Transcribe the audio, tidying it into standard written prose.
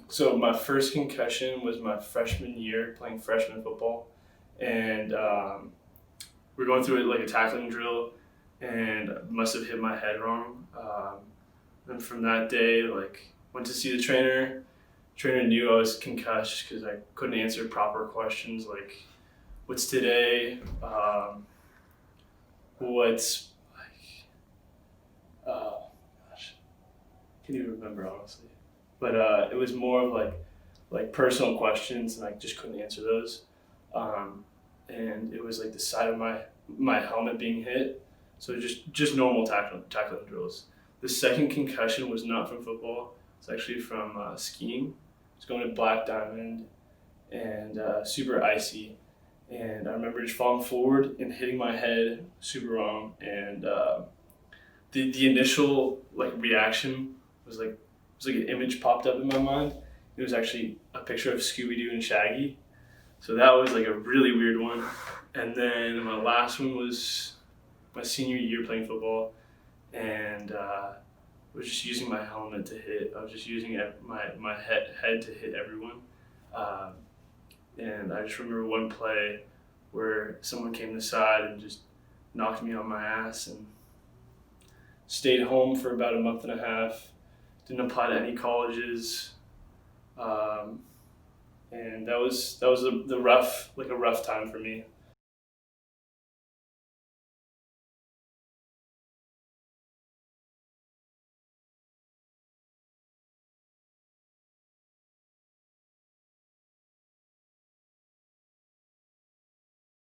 So my first concussion was my freshman year playing freshman football, and we're going through like a tackling drill, and must have hit my head wrong. And from that day, like went to see the trainer. Trainer knew I was concussed because I couldn't answer proper questions like, "What's today?" What's like, gosh, can't even remember honestly. But it was more of like personal questions, and I just couldn't answer those. Um, and it was like the side of my helmet being hit, so just normal tackling drills. The second concussion was not from football. It's actually from skiing. I was going to Black Diamond and super icy, and I remember just falling forward and hitting my head super wrong, and the initial like reaction was like an image popped up in my mind. It was actually a picture of Scooby Doo and Shaggy. So that was like a really weird one. And then my last one was my senior year playing football, and was just using my helmet to hit. I was just using my head to hit everyone. Um, and I just remember one play where someone came to the side and just knocked me on my ass, and stayed home for about a month and a half. Didn't apply to any colleges, um, and that was the rough, like a rough time for me.